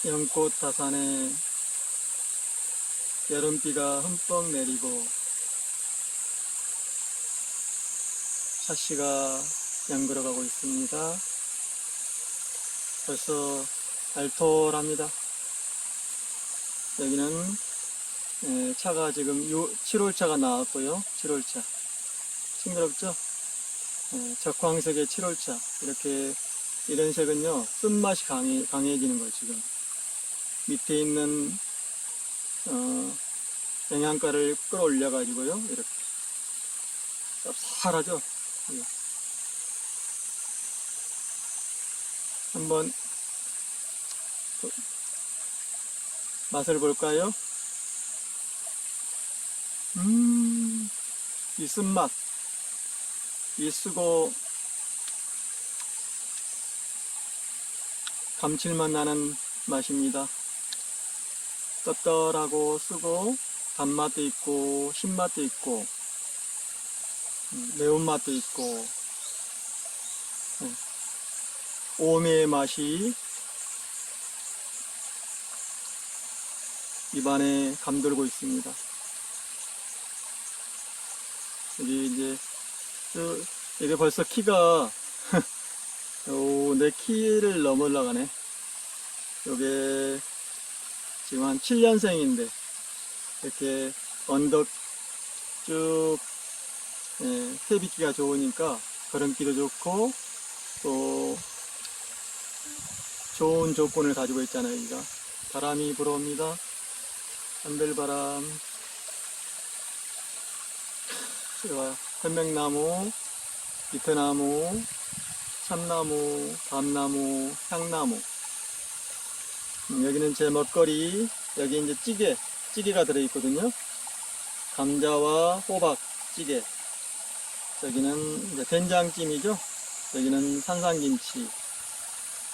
연꽃 다산에 여름비가 흠뻑 내리고 차씨가 연걸어가고 있습니다. 벌써 알톨합니다. 여기는 차가 지금 7홀차가 나왔고요. 7홀차 싱그럽죠? 적황색의 7홀차 이렇게 이런 색은요 쓴맛이 강해지는 거예요. 지금 밑에 있는 영양가를 끌어올려 가지고요 이렇게 쌉쌀하죠. 한번 맛을 볼까요? 이 쓴맛, 이 쓰고 감칠맛 나는 맛입니다. 짭짤하고 쓰고 단맛도 있고 신맛도 있고 매운맛도 있고 오메의 맛이 입안에 감돌고 있습니다. 여기 이제 이게 벌써 키가 내 키를 넘어 올라가네. 요게 지금 한 7년생인데 이렇게 언덕 쭉 퇴비기가 좋으니까 걸음기도 좋고 또 좋은 조건을 가지고 있잖아요. 여기가 바람이 불어옵니다. 한들바람. 편백나무, 이태나무, 참나무, 밤나무, 향나무. 여기는 제 먹거리. 여기 이제 찌개가 들어있거든요. 감자와 호박 찌개. 여기는 이제 된장찜이죠. 여기는 산삼김치.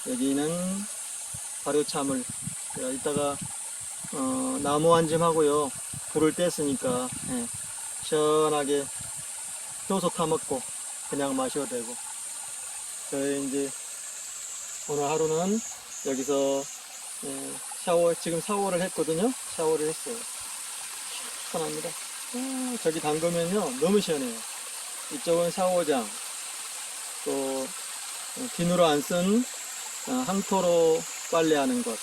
여기는 발효차물. 이따가 나무 한 점 하고요. 불을 뗐으니까 시원하게 효소 타먹고 그냥 마셔도 되고. 저희 이제 오늘 하루는 여기서 지금 샤워를 했거든요. 샤워를 했어요. 시원합니다. 저기 담그면요 너무 시원해요. 이쪽은 샤워장, 또 비누로 안 쓴 항토로 빨래하는 것,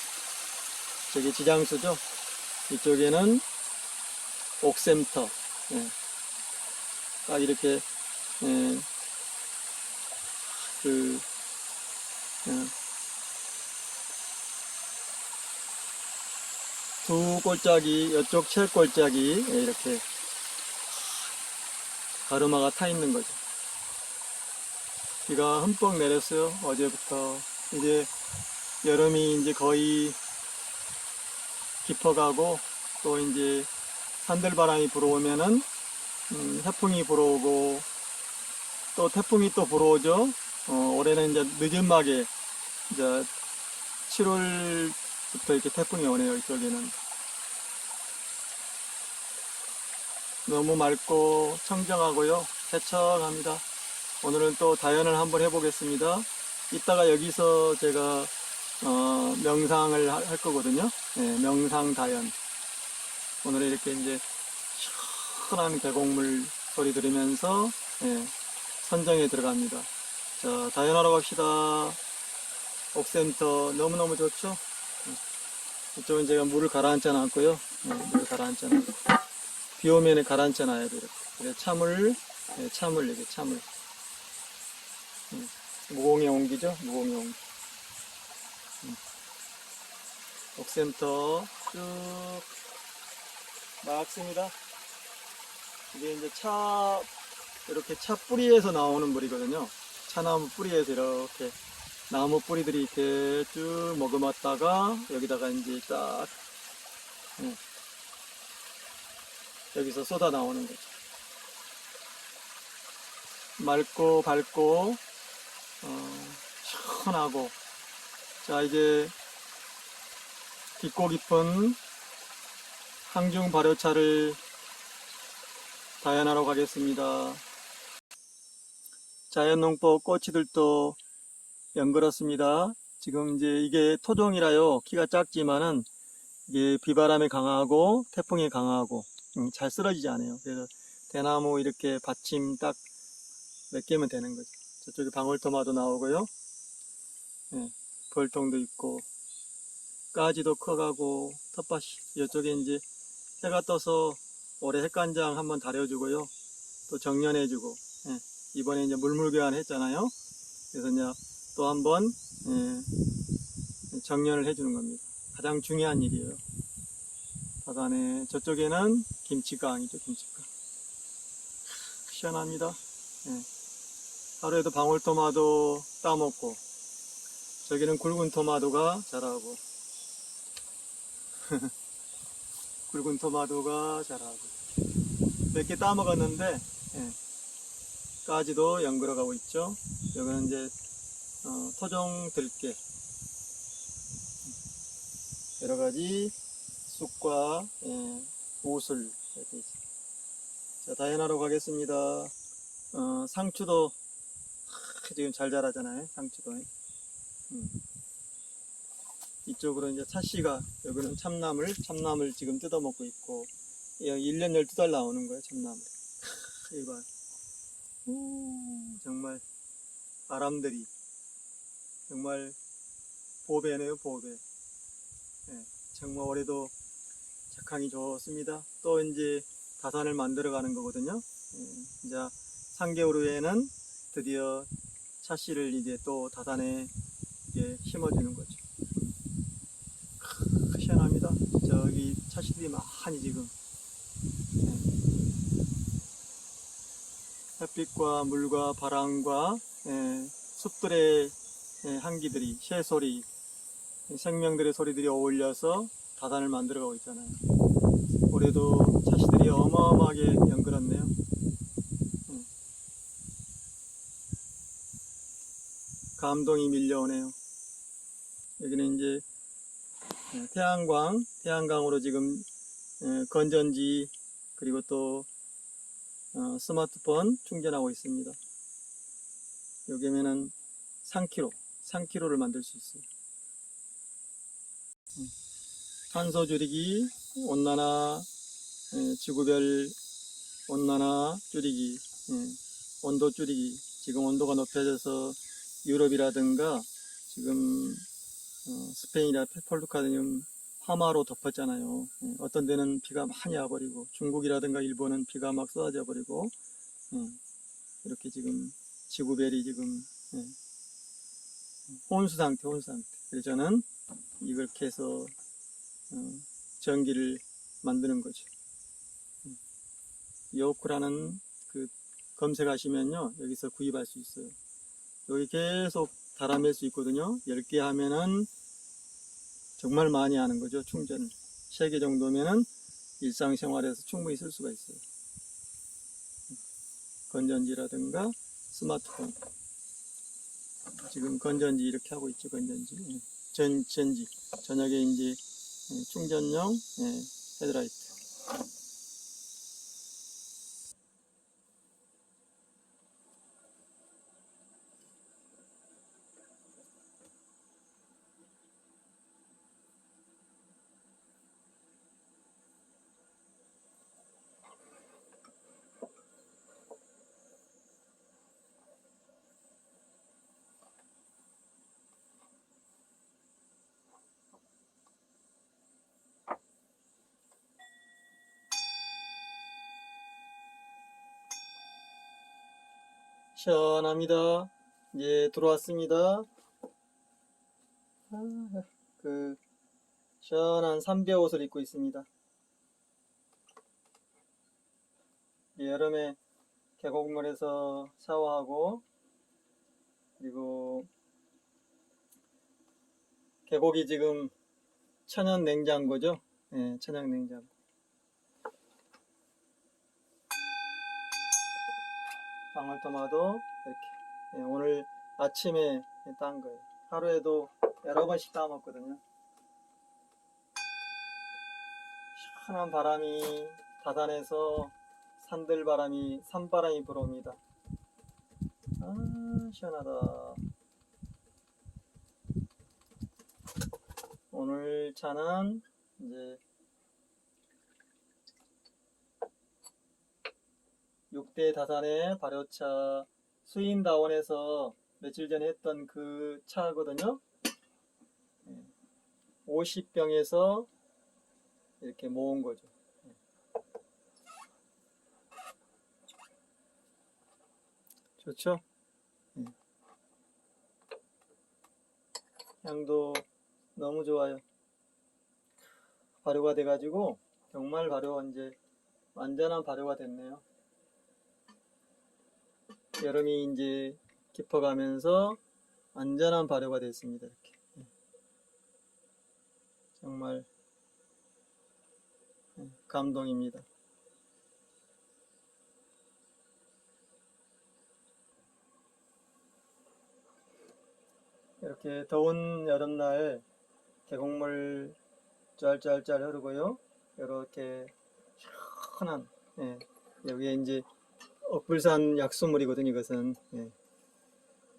저기 지장수죠. 이쪽에는 옥샘터. 딱 이렇게 두 골짜기, 이쪽 칠 골짜기 이렇게 가르마가 타 있는 거죠. 비가 흠뻑 내렸어요. 어제부터. 이제 여름이 이제 거의 깊어가고 또 이제 산들바람이 불어오면은 해풍이 불어오고 또 태풍이 또 불어오죠. 올해는 이제 늦은막에 이제 7월부터 이렇게 태풍이 오네요. 이쪽에는 너무 맑고 청정하고요. 세척합니다. 오늘은 또 다연을 한번 해보겠습니다. 이따가 여기서 제가 명상을 할 거거든요. 명상 다연. 오늘은 이렇게 이제 시원한 계곡물 소리 들으면서 선정에 들어갑니다. 자, 다연하러 갑시다. 옥센터 너무너무 좋죠? 이쪽은 제가 물을 가라앉혀 놨고요. 물을 가라앉혀 놨고 비 오면 가라앉혀 놔야 돼요. 그래, 참을 이게 참을. 무공의 온기죠? 무공의 온기. 옥센터 쭉 막습니다. 이게 이제 이렇게 차 뿌리에서 나오는 물이거든요. 차나무 뿌리에서 이렇게 나무 뿌리들이 이렇게 쭉 머금었다가 여기다가 이제 딱 여기서 쏟아 나오는 거죠. 맑고 밝고 시원하고. 자, 이제 깊고 깊은 항중 발효차를 다연하러 가겠습니다. 자연농법 꼬치들도 연걸었습니다. 지금 이제 이게 토종이라요. 키가 작지만은 이게 비바람에 강하고 태풍에 강하고 잘 쓰러지지 않아요. 그래서 대나무 이렇게 받침 딱 몇 개면 되는 거죠. 저쪽에 방울토마토 나오고요. 예, 벌통도 있고 가지도 커가고 텃밭이 이쪽에 이제 해가 떠서 올해 핵간장 한번 다려주고요. 또 정년해주고 예, 이번에 이제 물물교환 했잖아요. 그래서 이제 또 한번 정년을 해주는 겁니다. 가장 중요한 일이에요. 바다네 저쪽에는 김치강이죠. 김치강 시원합니다. 예. 하루에도 방울토마토 따먹고 저기는 굵은 토마토가 자라고 굵은 토마토가 자라고 몇 개 따먹었는데 예. 가지도 연그러가고 있죠. 여기는 이제 토종 들깨 여러가지 쑥과 우슬 이렇게 있어요. 자, 다이나로 가겠습니다. 상추도 지금 잘 자라잖아요. 상추도. 이쪽으로 이제 차씨가 여기는 참나물 지금 뜯어먹고 있고 1년 12달 나오는 거예요. 참나물. 이거 정말 바람들이 정말 보배네요. 보배. 예, 정말 올해도 작황이 좋습니다. 또 이제 다산을 만들어 가는 거거든요. 예, 이제 3개월 후에는 드디어 차씨를 이제 또 다산에 이제 심어주는 거죠. 시원합니다. 저기 차씨들이 많이 지금 햇빛과 물과 바람과 숲들의 향기들이 새소리 생명들의 소리들이 어울려서 다산을 만들어가고 있잖아요. 올해도 차씨들이 어마어마하게 연글었네요. 감동이 밀려오네요. 여기는 이제 태양광으로 지금 건전지 그리고 또 스마트폰 충전하고 있습니다. 여기면은 3kg를 만들 수 있어요. 탄소 줄이기, 온난화, 지구별 온난화 줄이기, 온도 줄이기. 지금 온도가 높아져서 유럽이라든가 지금 스페인이나 폴르카드뮴 화마로 덮었잖아요. 어떤 데는 비가 많이 와버리고 중국이라든가 일본은 비가 막 쏟아져 버리고 이렇게 지금 지구별이 지금 혼수 상태. 그래서 저는 이렇게 해서 전기를 만드는 거죠. 요크라는 그 검색하시면요 여기서 구입할 수 있어요. 여기 계속 달아맬 수 있거든요. 10개 하면은 정말 많이 하는 거죠. 충전을 3개 정도면은 일상생활에서 충분히 쓸 수가 있어요. 건전지라든가 스마트폰 지금 건전지 이렇게 하고 있죠. 건전지 전지 저녁에 이제 충전용 헤드라이트. 시원합니다. 이제 들어왔습니다. 그 시원한 삼배 옷을 입고 있습니다. 여름에 계곡물에서 샤워하고 그리고 계곡이 지금 천연 냉장고죠. 천연 냉장고. 방울토마토 이렇게 오늘 아침에 딴 거예요. 하루에도 여러 번씩 따 먹거든요. 시원한 바람이 다산에서 산바람이 불어옵니다. 아 시원하다. 오늘 차는 이제 6대 다산의 발효차 스윈다원에서 며칠 전에 했던 그 차거든요. 50병에서 이렇게 모은 거죠. 좋죠? 향도 너무 좋아요. 발효가 돼가지고 정말 발효 이제 완전한 발효가 됐네요. 여름이 이제 깊어가면서 완전한 발효가 됐습니다. 이렇게 정말 감동입니다. 이렇게 더운 여름날 계곡물 짤짤짤 흐르고요. 이렇게 시원한, 여기에 이제 억불산 약수물이거든요. 이것은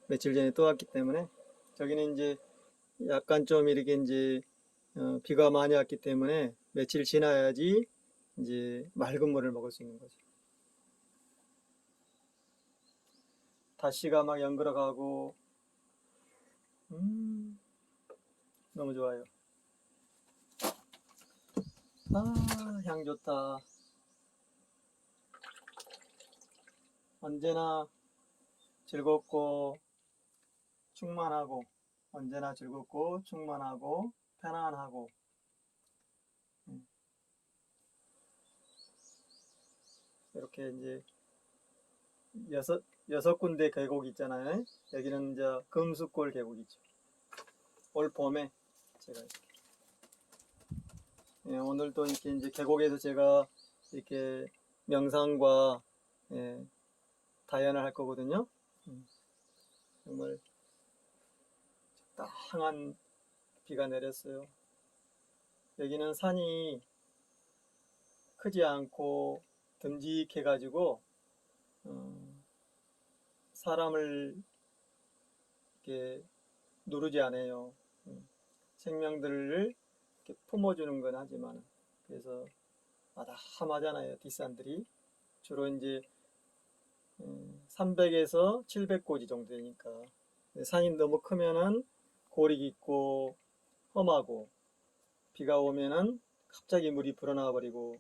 며칠 전에 또 왔기 때문에. 저기는 이제 약간 좀 이렇게 이제 비가 많이 왔기 때문에 며칠 지나야지 이제 맑은 물을 먹을 수 있는 거죠. 다시가 막 연그러 가고 너무 좋아요. 아, 향 좋다. 언제나 즐겁고 충만하고, 언제나 즐겁고 충만하고 편안하고. 이렇게 이제 여섯 군데 계곡 있잖아요. 여기는 이제 금수골 계곡이죠. 올 봄에 제가 오늘도 이렇게 이제 계곡에서 제가 이렇게 명상과 다연을 할 거거든요. 정말 적당한 비가 내렸어요. 여기는 산이 크지 않고 듬직해 가지고 사람을 이렇게 누르지 않아요. 생명들을 이렇게 품어주는 건 하지만, 그래서 마다하잖아요. 뒷산들이 주로 이제 300에서 700고지 정도 되니까. 산이 너무 크면은 골이 깊고 험하고, 비가 오면은 갑자기 물이 불어나 버리고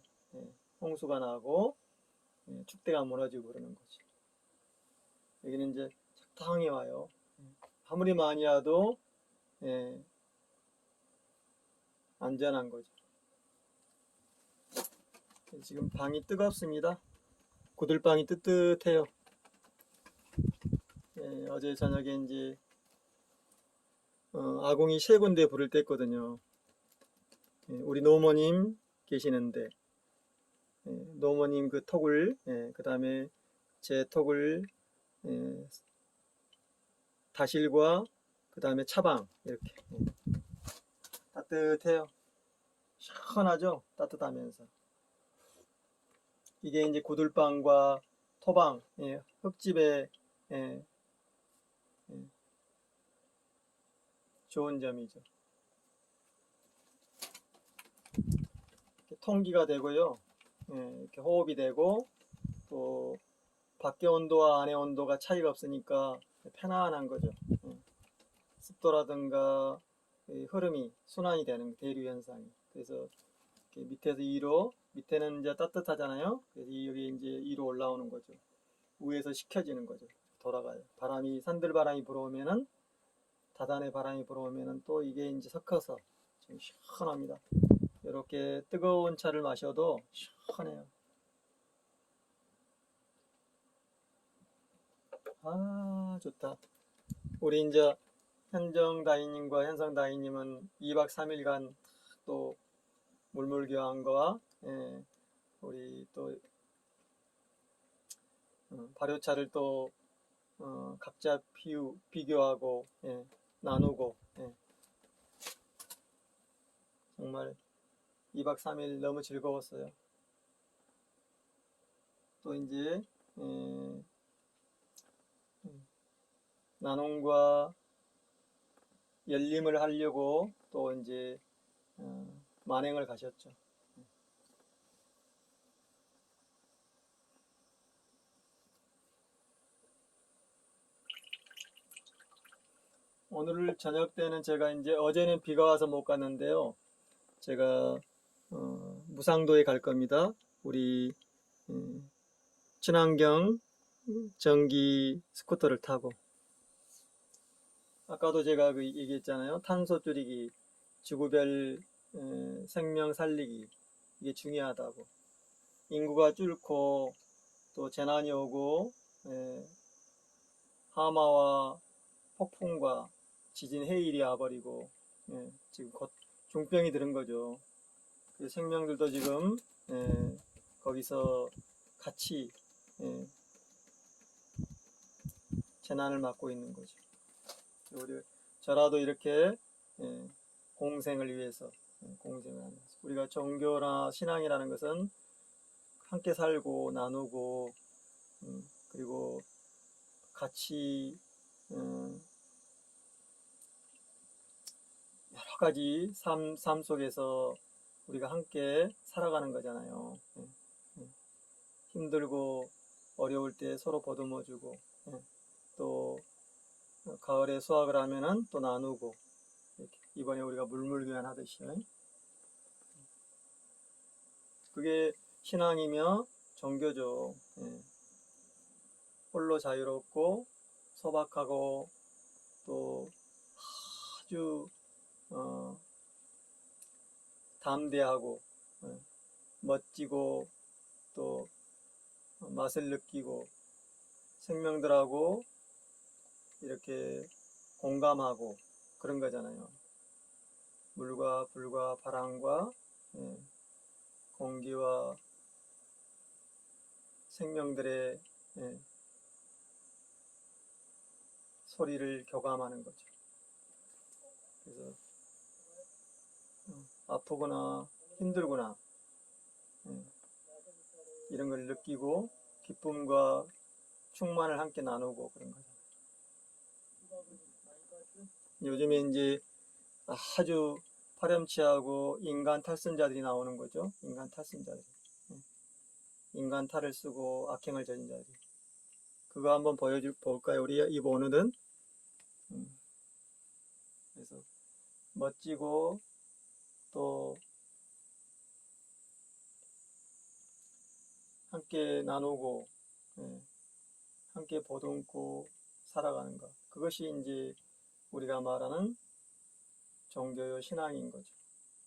홍수가 나고 축대가 무너지고 그러는 거지. 여기는 이제 적당히 와요. 아무리 많이 와도 안전한 거죠. 지금 방이 뜨겁습니다. 고들방이 뜨뜻해요. 어제 저녁에 이제 아궁이 3군데 불을 뗐거든요. 우리 노모님 계시는데 노모님 그 톡을 그 다음에 제 톡을 다실과 그 다음에 차방 이렇게 따뜻해요. 시원하죠? 따뜻하면서. 이게 이제 고들방과 토방, 흙집의 좋은 점이죠. 통기가 되고요. 이렇게 호흡이 되고, 또 밖의 온도와 안의 온도가 차이가 없으니까 편안한 거죠. 습도라든가 흐름이 순환이 되는 대류 현상이. 그래서 밑에서 2로, 밑에는 이제 따뜻하잖아요. 그래서 여기 이제 2로 올라오는 거죠. 위에서 식혀지는 거죠. 돌아가요. 바람이, 산들바람이 불어오면은, 다단의 바람이 불어오면은 또 이게 이제 섞어서 좀 시원합니다. 이렇게 뜨거운 차를 마셔도 시원해요. 아, 좋다. 우리 이제 현정 다이님과 현상 다이님은 2박 3일간 또 물물교환과 우리 또 발효차를 또 각자 비교하고 나누고 정말 2박 3일 너무 즐거웠어요. 또 이제 나눔과 열림을 하려고 또 이제 만행을 가셨죠. 오늘 저녁 때는 제가 이제 어제는 비가 와서 못 갔는데요. 제가 무상도에 갈 겁니다. 우리 친환경 전기 스쿠터를 타고. 아까도 제가 그 얘기했잖아요. 탄소 줄이기, 지구별 생명 살리기, 이게 중요하다고. 인구가 줄고 또 재난이 오고 하마와 폭풍과 지진, 해일이 와버리고 지금 곧 중병이 들은 거죠. 그 생명들도 지금 거기서 같이 재난을 맞고 있는 거죠. 우리 저라도 이렇게 공생을 위해서 공생을 하는 거죠. 우리가 종교나 신앙이라는 것은 함께 살고 나누고 그리고 같이 여러 가지 삶 속에서 우리가 함께 살아가는 거잖아요. 힘들고 어려울 때 서로 보듬어주고 또 가을에 수확을 하면은 또 나누고 이렇게 이번에 우리가 물물교환 하듯이 그게 신앙이며 종교죠. 홀로 자유롭고 소박하고 또 아주 담대하고 멋지고 또 맛을 느끼고 생명들하고 이렇게 공감하고 그런 거잖아요. 물과 불과 바람과 공기와 생명들의 소리를 교감하는 거죠. 그래서 아프거나 힘들거나 이런 걸 느끼고 기쁨과 충만을 함께 나누고 그런 거죠. 요즘에 이제 아주 파렴치하고 인간 탈선자들이 나오는 거죠. 인간 탈선자들이. 인간 탈을 쓰고 악행을 저진 자들이. 그거 한번 볼까요? 우리 이번 오늘은. 그래서 멋지고 또 함께 나누고 함께 보듬고 살아가는 것. 그것이 이제 우리가 말하는 종교요 신앙인 거죠.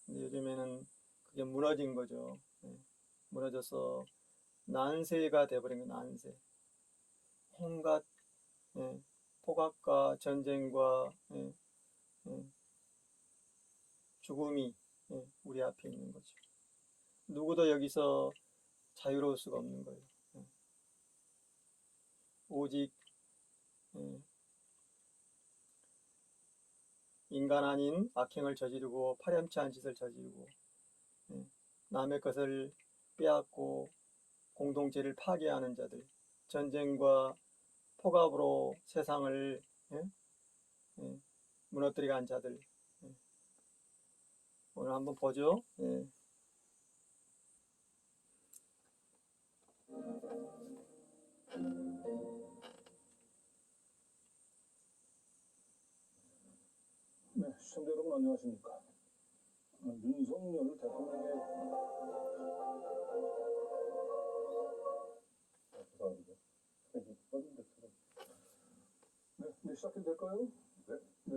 근데 요즘에는 그게 무너진 거죠. 무너져서 난세가 돼버린 거예요. 난세. 온갖 폭악과 전쟁과 죽음이 우리 앞에 있는 거죠. 누구도 여기서 자유로울 수가 없는 거예요. 오직 인간 아닌 악행을 저지르고 파렴치한 짓을 저지르고 남의 것을 빼앗고 공동체를 파괴하는 자들, 전쟁과 폭압으로 세상을 무너뜨리게 한 자들. 오늘 한번 보죠. 네, 시청자 여러분 안녕하십니까. 윤석열 대통령의 죄송합니다. 네, 시작해도 될까요? 네.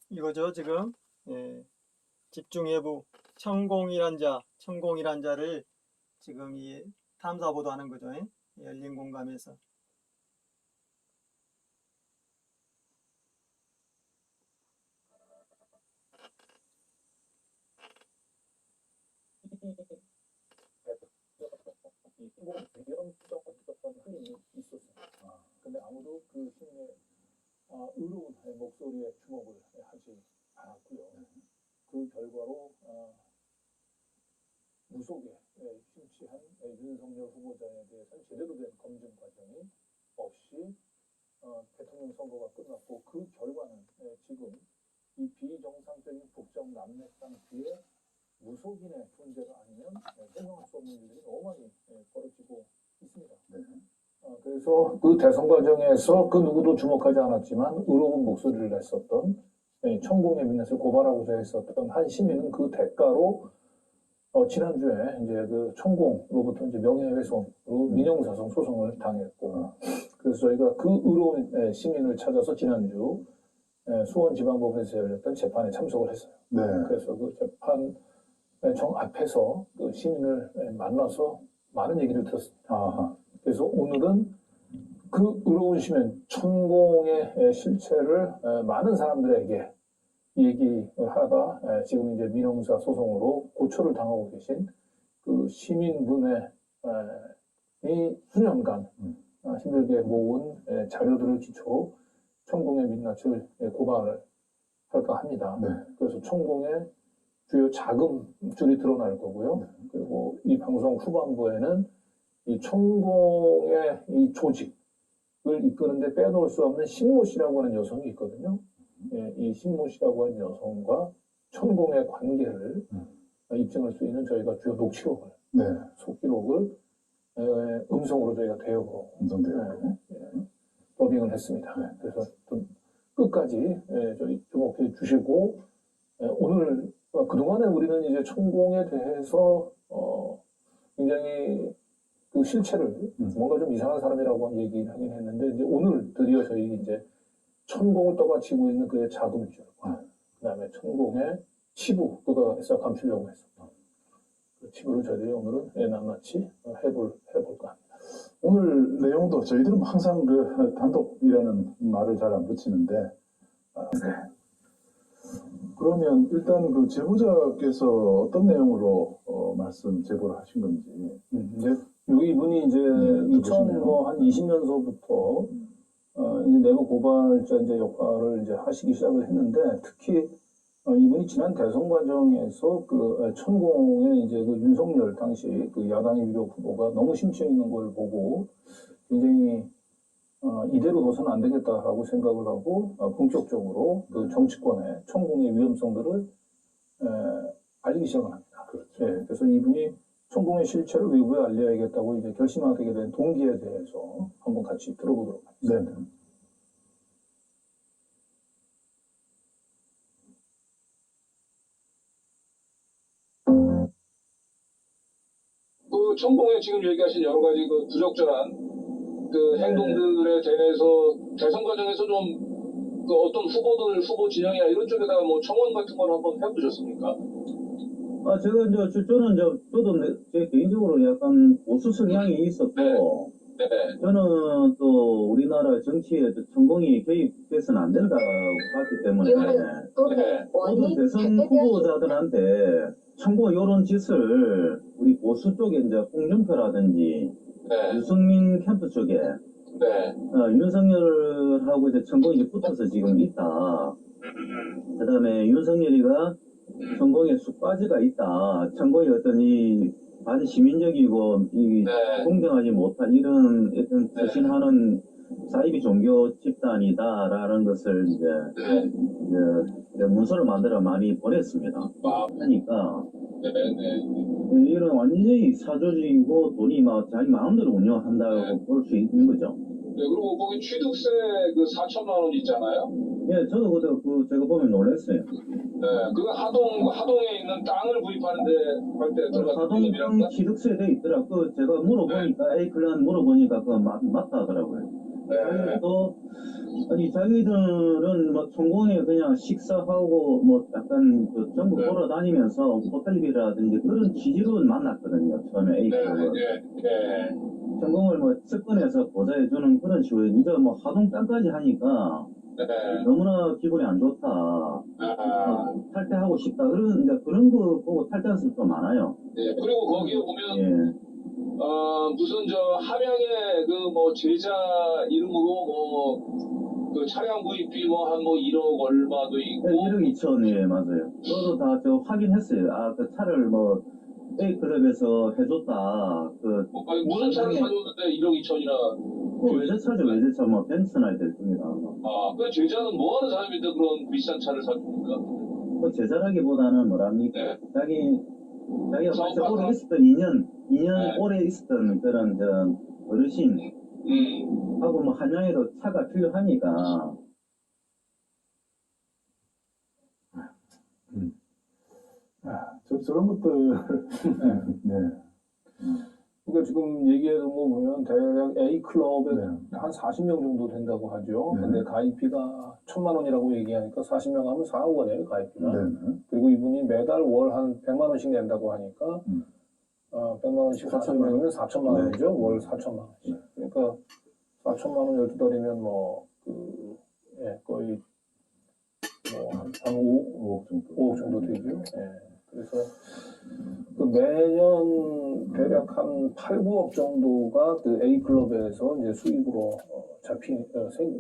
이거죠, 지금. 집중예부, 천공이란 자를 지금 이 탐사보도하는 거죠. 열린 공감에서. 목소리에 주목을 하지 않았고요. 그 결과로 무속에 심취한 윤석열 후보자에 대해서는 제대로 된 검증 과정이 없이 대통령 선거가 끝났고 그 결과는 지금 이 비정상적인 국정 남매상 뒤에 무속인의 존재가 아니면 설명할 수 없는 일들이 너무 많이 벌어지고 있습니다. 네. 그래서 그 대선 과정에서 그 누구도 주목하지 않았지만 의로운 목소리를 냈었던 천공의 민낯을 고발하고자 했었던 한 시민은 그 대가로 지난주에 이제 그 천공으로부터 이제 명예훼손으로 민형사상 소송을 당했고 그래서 저희가 그 의로운 시민을 찾아서 지난주 수원지방법원에서 열렸던 재판에 참석을 했어요. 네. 그래서 그 재판 정 앞에서 그 시민을 만나서 많은 얘기를 들었습니다. 아하. 그래서 오늘은 그 의로운 시민 천공의 실체를 많은 사람들에게 얘기를 하다가 지금 이제 민형사 소송으로 고초를 당하고 계신 그 시민분의 이 수년간 힘들게 모은 자료들을 기초로 천공의 민낯을 고발을 할까 합니다. 네. 그래서 천공의 주요 자금줄이 드러날 거고요. 그리고 이 방송 후반부에는 이 천공의 이 조직을 이끄는데 빼놓을 수 없는 신모 씨라고 하는 여성이 있거든요. 이 신모 씨라고 하는 여성과 천공의 관계를 입증할 수 있는 저희가 주요 녹취록을, 네. 속기록을 음성으로 저희가 대역으로 음성대요. 더빙을 했습니다. 그래서 좀 끝까지 저희 주목해 주시고 오늘 그동안에 우리는 이제 천공에 대해서 굉장히 그 실체를 뭔가 좀 이상한 사람이라고 얘기를 하긴 했는데 이제 오늘 드디어 저희 이제 천공을 떠받치고 있는 그의 자금줄과 그다음에 천공의 치부 그거에서 감추려고 했었던 그 치부를 저희들이 오늘은 낱낱이 해볼까 합니다. 오늘 내용도 저희들은 항상 그 단독이라는 말을 잘 안 붙이는데, 그러면 일단 그 제보자께서 어떤 내용으로 말씀 제보를 하신 건지. 이제 이분이 이제 2020년서부터 이제 내부 고발자 이제 역할을 이제 하시기 시작을 했는데 특히 이분이 지난 대선 과정에서 그 천공의 이제 그 윤석열 당시 그 야당의 유력 후보가 너무 심취해 있는 걸 보고 굉장히 이대로 둬서는 안 되겠다라고 생각을 하고 본격적으로 그 정치권의 천공의 위험성들을 알리기 시작을 합니다. 그렇죠. 그래서 이분이 천공의 실체를 외부에 알려야겠다고 이제 결심하게 된 동기에 대해서 한번 같이 들어보도록 하겠습니다. 네. 그 천공에 지금 얘기하신 여러 가지 그 부적절한 그 행동들에 대해서 대선 과정에서 좀 그 어떤 후보 진영이나 이런 쪽에다가 뭐 청원 같은 걸 한번 해보셨습니까? 제가 저도 제 개인적으로 약간 보수 성향이 있었고, 네. 저는 또 우리나라 정치에 천공이 개입돼서는 안 된다고 봤기 때문에, 모든 대선 후보자들한테 천공 이런 짓을 우리 보수 쪽에 이제 홍준표라든지, 유승민 캠프 쪽에, 윤석열하고 이제 천공이 붙어서 지금 있다. 그 다음에 윤석열이가 천공에 쑥바지가 있다. 천공이 어떤 이 반시민적이고 이 공정하지 못한 이런 어떤推신하는 사이비 종교 집단이다라는 것을 이제 문서를 만들어 많이 보냈습니다. 하니까 이런 완전히 사조직이고 돈이 막 자기 마음대로 운영한다고 볼 수 있는 거죠. 네, 그리고 거기 취득세 그 4천만 원 있잖아요. 예, 저도 그때 제가 보면 놀랐어요. 네, 그거 하동에 있는 땅을 구입하는데 할 때 들어간 하동 취득세 돼 있더라. 그 제가 물어보니까 A클랜 물어보니까 그거 맞다 하더라고요. 자기도 아니 자기들은 막 천공에 그냥 식사하고 뭐 약간 그 전국 돌아다니면서 호텔비라든지 그런 취지로 만났거든요. 처음에 A클랜을. 천공을 뭐 측근에서 보좌해주는 그런 식으로 이제 뭐 하동 땅까지 하니까 너무나 기분이 안 좋다. 탈퇴하고 싶다. 그런 거 보고 탈퇴한 사람도 많아요. 네, 그리고 거기에 보면 무슨 저 함양의 그 뭐 제자 이름으로 뭐 그 차량 구입비 한 1억 얼마도 있고 1억 2천, 예, 맞아요. 저도 다 확인했어요. 아, 그 차를 A클럽에서 해줬다. 아니, 무슨 차를 사줬는데 1억 2천이나 외제차죠, 외제차. 벤츠나 될 겁니다. 아마. 그 제자는 뭐 하는 사람인데 그런 비싼 차를 사줍니까? 제자라기보다는 뭐랍니까? 네. 자기가 같이 사업가. 오래 있었던 2년 네. 오래 있었던 그런 어르신 하고 한양에도 차가 필요하니까. 저런 것들 네. 그러니까 지금 얘기하는 거 보면 대략 A 클럽에 네. 한 40명 정도 된다고 하죠. 네. 근데 가입비가 1,000만 원이라고 얘기하니까 40명 하면 4억 원이에요, 가입비가. 네. 그리고 이분이 매달 월 한 100만 원씩 낸다고 하니까 100만 원씩 40명이면 4천만 원이죠. 월 4천만 원씩. 그러니까 4천만 원 12달이면 거의 한 5억 정도 되죠. 예. 그래서 매년 대략 한 8, 9억 정도가 그 A 클럽에서 이제 수입으로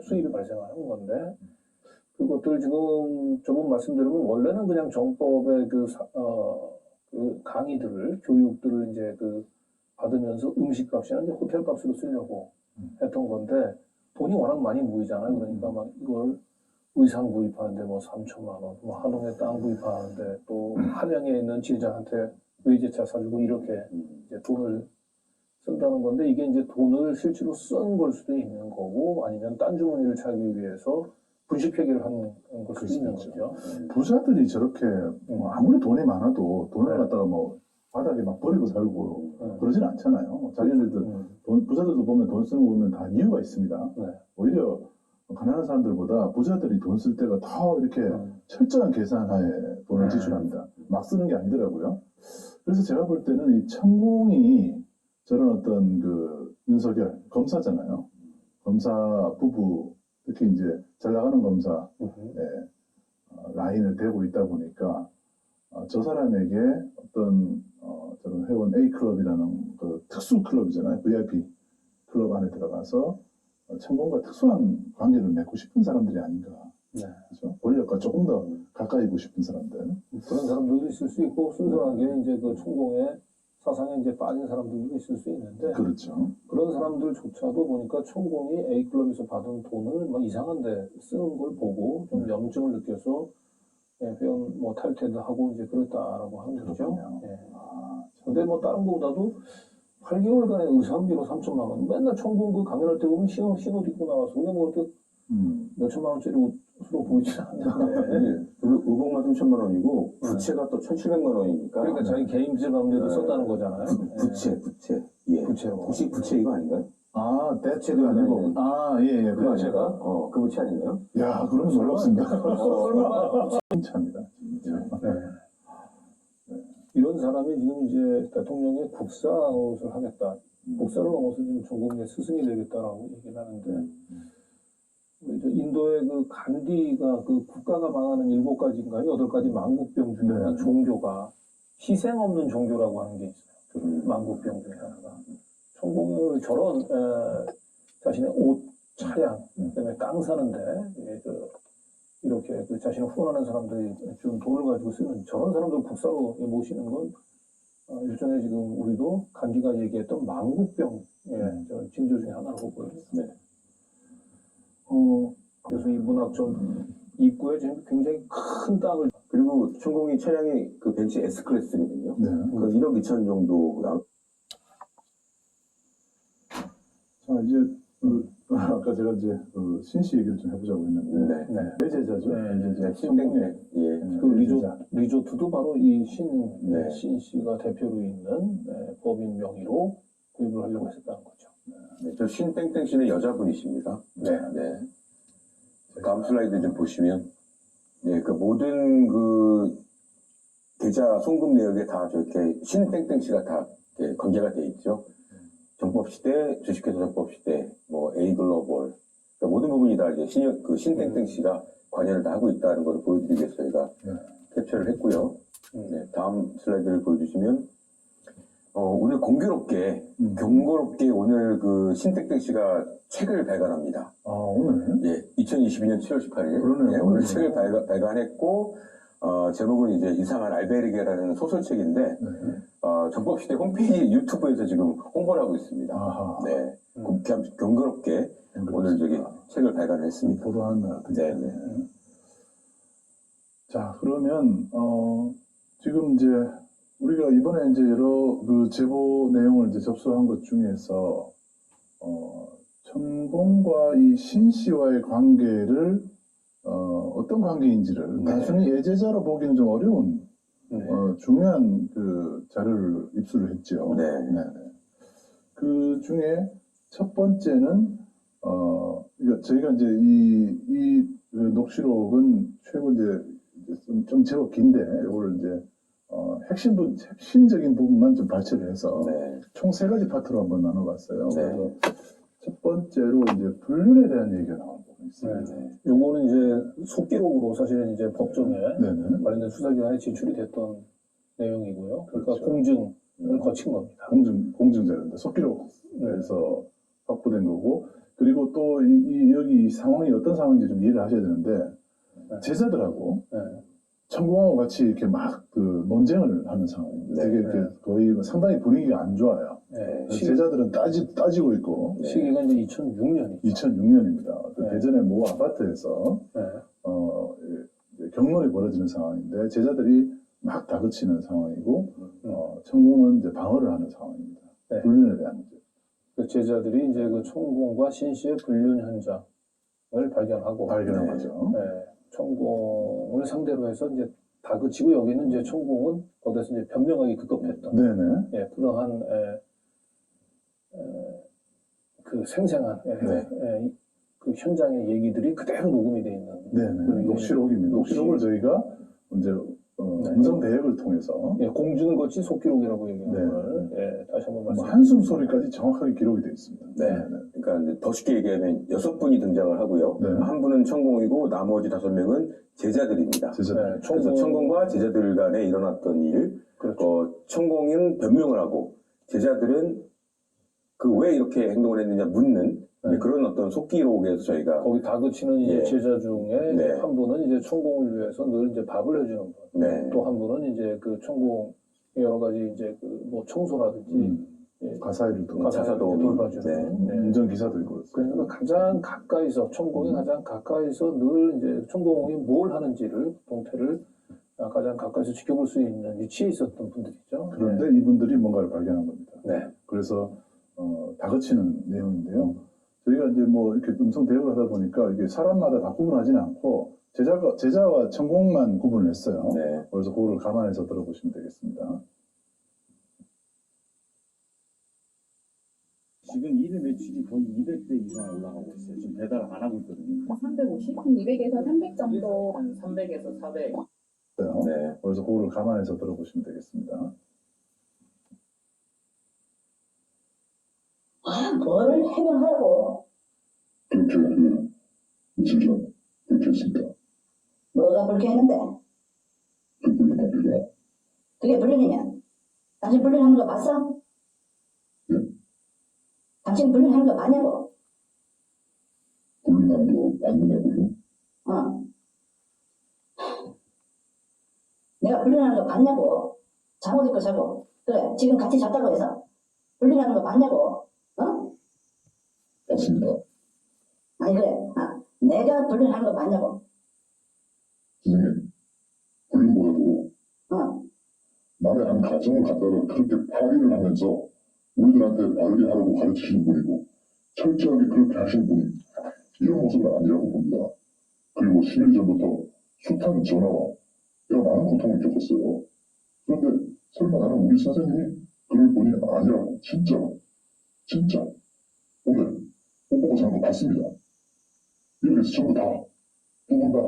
수입이 발생하는 건데, 그것들 지금 저번 말씀드리면 원래는 그냥 정법의 그 강의들을 교육들을 이제 받으면서 음식값이나 이제 호텔값으로 쓰려고 했던 건데, 돈이 워낙 많이 모이잖아요. 그러니까 막 이걸 의상 구입하는데 3천만 원, 한옥에 땅 구입하는데 또 한양에 있는 지자한테 외제차 사주고 이렇게 이제 돈을 쓴다는 건데, 이게 이제 돈을 실제로 쓴 걸 수도 있는 거고, 아니면 딴 주머니를 차기 위해서 분식회계를 하는 걸 수도 있는 거죠. 부자들이 저렇게 아무리 돈이 많아도 돈을 갖다가 바닥에 막 버리고 살고 그러진 않잖아요. 자기네들 부자들도 보면 돈 쓰는 거 보면 다 이유가 있습니다. 네. 오히려 가난한 사람들보다 부자들이 돈 쓸 때가 더 이렇게 철저한 계산하에 돈을 지출합니다. 막 쓰는 게 아니더라고요. 그래서 제가 볼 때는 이 천공이 저런 어떤 윤석열 검사잖아요. 검사 부부, 특히 이제 잘 나가는 검사 라인을 대고 있다 보니까 저 사람에게 어떤 저런 회원 A 클럽이라는 특수 클럽이잖아요. VIP 클럽 안에 들어가서 천공과 특수한 관계를 맺고 싶은 사람들이 아닌가. 네. 그렇죠? 권력과 조금 더 가까이고 싶은 사람들. 그런 사람들도 있을 수 있고, 순수하게 이제 천공의 사상에 이제 빠진 사람들도 있을 수 있는데, 그렇죠. 그런 사람들조차도 보니까 천공이 A 클럽에서 받은 돈을 이상한데 쓰는 걸 보고 좀 염증을 느껴서 회원 탈퇴도 하고 이제 그랬다라고 하는 거죠. 그렇군요. 예. 근데 다른 거보다도 8개월간의 의상비로 3천만 원. 맨날 천공 강연할 때 보면 신옷 입고 나와서 근데 몇천만 원짜리 옷으로 보이진 않는데. 의복만 3천만 원이고 부채가 또 1,700만 원이니까. 그러니까 자기 개인 빚을 가운데도 썼다는 거잖아요. 부채. 예. 부채로. 혹시 부채 이거 아닌가요? 대체도 아니고. 예. 그 부채가? 그 부채 아닌가요? 야, 그러면 놀랍습니다. 진짜입니다. 진짜. 이런 사람이 지금 이제 대통령의 국사옷을 하겠다. 국사를 넘어서 지금 전 국민의 스승이 되겠다라고 얘기를 하는데, 인도의 간디가 국가가 망하는 7가지인가요? 8가지 만국병 중에 하나 종교가 희생 없는 종교라고 하는 게 있어요. 만국병 중에 하나가. 천공을 저런 자신의 옷, 차량, 그다음에 땅 사는데 이렇게 자신을 후원하는 사람들이 준 돈을 가지고 쓰는 저런 사람들 국사로 모시는 건 일종의 지금 우리도 간디가 얘기했던 만국병의 저런 징조 중에 하나라고 보여요. 네. 그래서 이 문학촌 입구에 지금 굉장히 큰 땅을. 그리고 천공이 차량이 벤츠 S클래스거든요. 네. 1억 2천 정도. 자, 이제 아까 제가 이제 신씨 얘기를 좀 해보자고 했는데 외제자죠. 네, 신땡땡. 예. 리조트도 바로 이 네. 신 씨가 대표로 있는 법인 명의로 구입을 하려고 했었다는 거죠. 네, 저 신땡땡 씨는 여자분이십니다. 네. 다음 슬라이드 좀 보시면, 모든 계좌 송금 내역에 다 저렇게 신땡땡 씨가 다 관계가 돼 있죠. 정법시대, 주식회사 정법시대, A 글로벌, 그러니까 모든 부분이 다 이제 신땡땡 씨가 관여를 다 하고 있다는 것을 보여드리기 위해서 저희가 캡처를 했고요. 다음 슬라이드를 보여주시면, 오늘 공교롭게, 경고롭게 오늘 그 신택택 씨가 책을 발간합니다. 아, 오늘? 예, 2022년 7월 18일. 그러네요. 예, 오늘 책을 발간했고, 제목은 이제 이상한 알베르게라는 소설책인데, 네. 정법시대 홈페이지 유튜브에서 지금 홍보를 하고 있습니다. 아하. 네. 경고롭게 오늘 저기 책을 발간을 했습니다. 보도하는 날. 네, 네. 자, 그러면, 지금 이제, 우리가 이번에 이제 여러 그 제보 내용을 이제 접수한 것 중에서, 천공과 이 신 씨와의 관계를, 어떤 관계인지를 네. 단순히 예제자로 보기는 좀 어려운, 네. 중요한 그 자료를 입수를 했죠. 네. 그 중에 첫 번째는, 저희가 이제 이 녹취록은 최고 좀 제법 긴데, 이거를 이제, 핵심적인 부분만 좀 발췌를 해서, 네. 총 3가지 파트로 한번 나눠봤어요. 네. 그래서 첫 번째로 이제 불륜에 대한 얘기가 나온 부분이 있어요. 네. 요거는 이제 속기록으로 사실은 이제 법정에 네네. 관련된 수사기관에 제출이 됐던 내용이고요. 그러니까 그렇죠. 공증을 거친 겁니다. 공증자료인데, 속기록에서 확보된 거고, 그리고 또 여기 이 상황이 어떤 상황인지 좀 이해를 하셔야 되는데, 제자들하고 네. 천공하고 같이 이렇게 막 그 논쟁을 하는 상황입니다. 네. 되게 이렇게 거의 상당히 분위기가 안 좋아요. 네. 제자들은 따지고 있고, 시기가 이제 2006년이죠. 2006년입니다. 네. 대전의 모 아파트에서 네. 이제 경론이 벌어지는 상황인데, 제자들이 막 다그치는 상황이고, 천공은 이제 방어를 하는 상황입니다. 네. 불륜에 대한 문제. 그 제자들이 이제 그 천공과 신씨의 불륜 현장을 발견하고 발견한 네. 거죠. 네, 천공을 상대로 해서 이제 다그치고 여기는 이제 천공은 거기서 이제 변명하기 급급했던 네네. 예, 그러한 그 생생한 그 현장의 얘기들이 그대로 녹음이 돼 있는 네네. 녹취록입니다. 녹취록을 저희가 이제 음성 대역을 통해서 예, 공증을 거친 속기록이라고 얘기하는 네. 걸 예, 다시 한번 뭐 말씀. 한숨 소리까지 정확하게 기록이 되어 있습니다. 네. 그러니까 이제 더 쉽게 얘기하면 6분이 등장을 하고요. 네. 한 분은 천공이고 나머지 5명은 제자들입니다. 제자들. 네, 그래서 천공과 제자들 간에 일어났던 일, 그렇죠. 천공은 변명을 하고 제자들은 그 왜 이렇게 행동을 했느냐 묻는 네. 그런 어떤 속기록에서 저희가 거기 다그치는 이제 예. 제자 중에 네. 한 분은 이제 천공을 위해서 늘 이제 밥을 해주는 분. 네. 또 한 분은 이제 그 천공 여러 가지 이제 그 뭐 청소라든지 예, 가사일을 통해 가사 도우미. 돌봐주는. 네. 운전기사도 있고. 그러니까 가장 가까이서 천공이 가장 가까이서 늘 이제 천공이 뭘 하는지를 동태를 가장 가까이서 지켜볼 수 있는 위치에 있었던 분들이죠. 그런데 이분들이 뭔가를 발견한 겁니다. 네. 그래서 다그치는 내용인데요. 저희가 이제 뭐 이렇게 음성 대역을 하다 보니까 이게 사람마다 다 구분하지는 않고 제자와 천공만 구분을 했어요. 네. 그래서 그거를 감안해서 들어보시면 되겠습니다. 지금 일일 매출이 거의 200대 이상 올라가고 있어요. 지금 배달 안 하고 있거든요. 350? 한 200에서 300 정도. 300에서 400. 네. 그래서 그거를 감안해서 들어보시면 되겠습니다. 뭐를 해명하라고? 그렇게 며칠 전 그렇게 했습니다. 뭐가 불쾌했는데? 그 불륜 관계가 그게 불륜이면 당신 불륜하는 거 봤어? 예. 당신 불륜하는 거 봤냐고? 불륜하는 거 맞느냐고요? 내가 불륜하는 거 봤냐고? 잠옷 입고 자고 그래 지금 같이 잤다고 해서 불륜하는 거 봤냐고? 맞습니다. 아니 그래 내가 불륜하는 거 봤냐고? 선생님, 불륜보다도 남의 한 가정을 갖다가 그렇게 파괴를 하면서 우리들한테 바르게 하라고 가르치시는 분이고 철저하게 그렇게 하시는 분이 이런 모습은 아니라고 봅니다. 그리고 10일 전부터 숱한 전화와 내가 많은 고통을 겪었어요. 그런데 설마 나는 우리 선생님이 그럴 분이 아니라고 진짜 오늘 못 보고 자는 거 봤습니다. 여기서 전부 다 두 분 다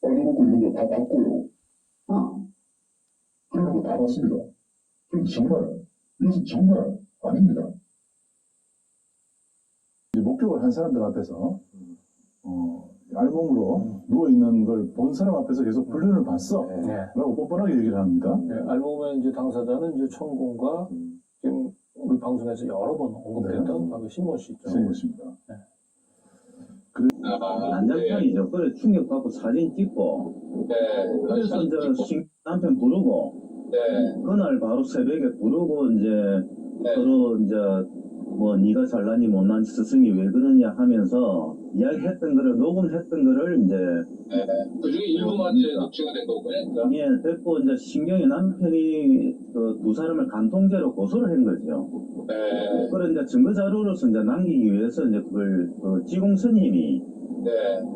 빨려먹고 있는 거 다 봤고요. 그런 거 다 봤습니다. 그런데 정말 이것은 정말 아닙니다. 이제 목격을 한 사람들 앞에서 알몸으로 누워있는 걸 본 사람 앞에서 계속 불륜을 봤어 네. 라고 뻔뻔하게 얘기를 합니다. 네, 알고 보면 이제 당사자는 이제 천공과 오늘 방송에서 여러 번 언급됐던 바로 신모 씨죠. 신모 씨입니다. 난장판이죠. 그래 충격받고 사진 찍고 네. 그래서 이제 남편 부르고 네. 그날 바로 새벽에 부르고 이제 네. 서로 이제 뭐 네가 잘나니 못나니 스승이 왜 그러냐 하면서 이야기했던 거를 녹음했던 거를 이제 네. 그 중에 일부만 이제 녹취가 된 거고요. 그러니까. 예 됐고 이제 신경이 남편이 그 두 사람을 간통죄로 고소를 한 거죠. 네. 그걸 이제 증거 자료로서 이제 남기기 위해서 이제 그걸 그 지공 스님이 네.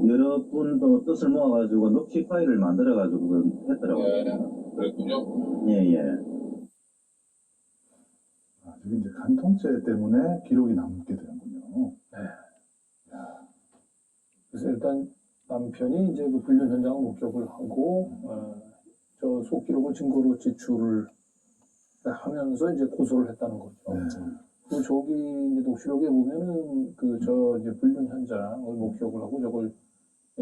여러 분도 뜻을 모아가지고 녹취 파일을 만들어가지고 그걸 했더라고요. 네. 그랬군요. 예, 예. 아, 저게 이제 간통죄 때문에 기록이 남게 되는군요. 그래서 일단 남편이 이제 그 불륜 현장을 목격을 하고 저 속기록을 증거로 제출을 하면서 이제 고소를 했다는 거죠. 그 저기 이제 녹취록에 보면은 그 저 이제 불륜 현장을 목격을 하고 저걸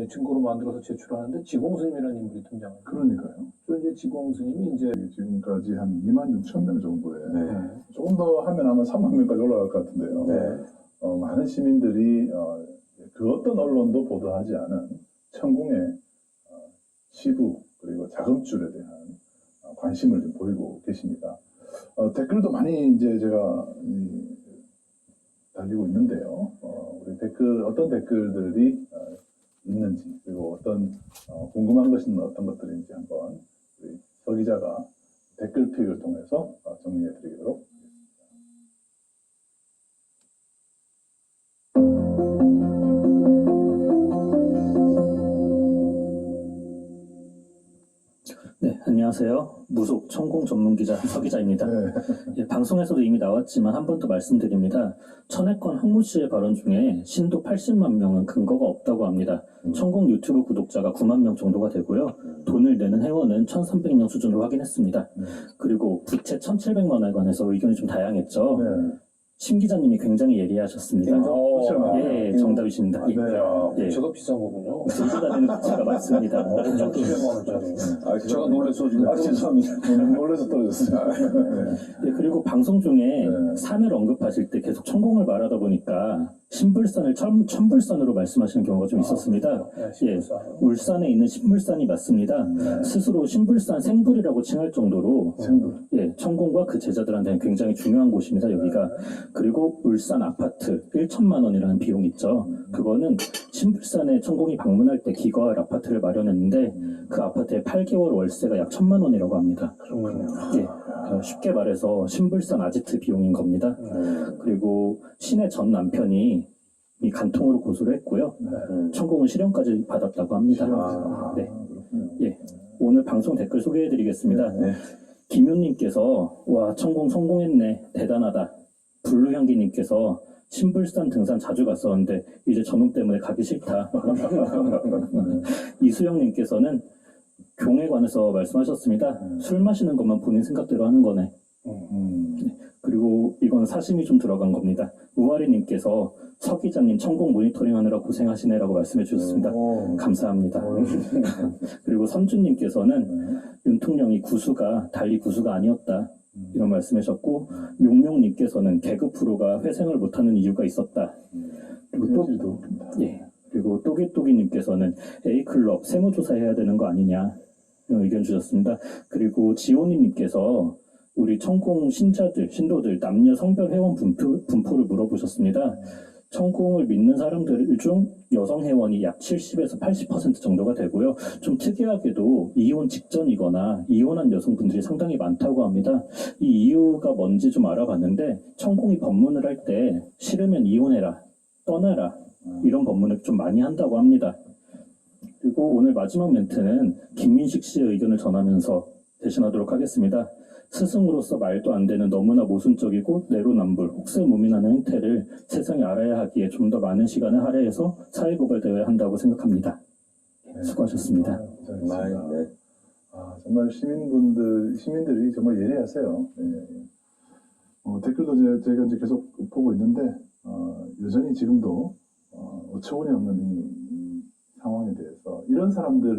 증거로 만들어서 제출하는데 지공 스님이라는 인물이 등장해요. 그러니까요. 또 이제 지공 스님이 이제 지금까지 한 26,000명 정도에 네. 조금 더 하면 아마 3만 명까지 올라갈 것 같은데요. 네. 많은 시민들이 그 어떤 언론도 보도하지 않은 천궁의 시부 그리고 자금줄에 대한 관심을 좀 보이고 계십니다. 댓글도 많이 이제 제가 달리고 있는데요. 우리 댓글 어떤 댓글들이 있는지 그리고 어떤 궁금한 것은 어떤 것들인지 한번 우리 서 기자가 댓글픽을 통해서 정리해 드리도록 네, 안녕하세요. 무속 천공 전문 기자 서 기자입니다. 네. 예, 방송에서도 이미 나왔지만 한 번 더 말씀드립니다. 천해권 황모 씨의 발언 중에 신도 80만 명은 근거가 없다고 합니다. 천공 유튜브 구독자가 9만 명 정도가 되고요. 돈을 내는 회원은 1,300명 수준으로 확인했습니다. 그리고 부채 1,700만 원에 관해서 의견이 좀 다양했죠. 네. 심 기자님이 굉장히 예리하셨습니다. 예, 정답이십니다. 예, 제가 비싼 거군요. 부채가 부채가 맞습니다. 200만원짜리. 제가 놀라서 지금 죄송합니다. 놀라서 떨어졌어요. 예, 그리고 방송 중에 산을 언급하실 때 계속 천공을 말하다 보니까 신불산을 천불산으로 말씀하시는 경우가 좀 있었습니다. 예, 울산에 있는 신불산이 맞습니다. 스스로 신불산 생불이라고 칭할 정도로 예, 천공과 그 제자들한테는 굉장히 중요한 곳입니다. 여기가. 그리고 울산 아파트 1천만 원이라는 비용이 있죠. 그거는 신불산에 천공이 방문할 때 기거할 아파트를 마련했는데 그 아파트의 8개월 월세가 약 1,000만 원이라고 합니다. 예, 쉽게 말해서 신불산 아지트 비용인 겁니다. 그리고 신의 전 남편이 이 간통으로 고소를 했고요. 천공은 실형까지 받았다고 합니다. 네. 예, 오늘 방송 댓글 소개해드리겠습니다. 김효님께서 와 천공 성공했네 대단하다. 블루향기님께서 신불산 등산 자주 갔었는데 이제 저놈 때문에 가기 싫다. 이수영님께서는 경에 관해서 말씀하셨습니다. 술 마시는 것만 본인 생각대로 하는 거네. 네. 그리고 이건 사심이 좀 들어간 겁니다. 우아리님께서 서 기자님 천공 모니터링 하느라 고생하시네라고 말씀해 주셨습니다. 감사합니다. 그리고 선주님께서는 윤통령이 구수가 달리 구수가 아니었다. 이런 말씀하셨고 용명님께서는 개그 프로가 회생을 못하는 이유가 있었다. 그리고 그리고 또기또기님께서는 A클럽 세무조사해야 되는 거 아니냐 이런 의견 주셨습니다. 그리고 지호님께서 우리 천공 신도들 남녀 성별 회원 분포를 물어보셨습니다. 천공을 믿는 사람들 중 여성 회원이 약 70에서 80% 정도가 되고요. 좀 특이하게도 이혼 직전이거나 이혼한 여성분들이 상당히 많다고 합니다. 이 이유가 뭔지 좀 알아봤는데 천공이 법문을 할 때 싫으면 이혼해라, 떠나라 이런 법문을 좀 많이 한다고 합니다. 그리고 오늘 마지막 멘트는 김민식 씨의 의견을 전하면서 대신하도록 하겠습니다. 스승으로서 말도 안 되는 너무나 모순적이고 내로남불, 혹세무민하는 행태를 세상이 알아야 하기에 좀 더 많은 시간을 할애해서 사회고발되어야 한다고 생각합니다. 수고하셨습니다. 정말 시민들이 정말 예리하세요. 댓글도 제가 이제 계속 보고 있는데 여전히 지금도 어처구니 없는 이 상황에 대해서 이런 사람들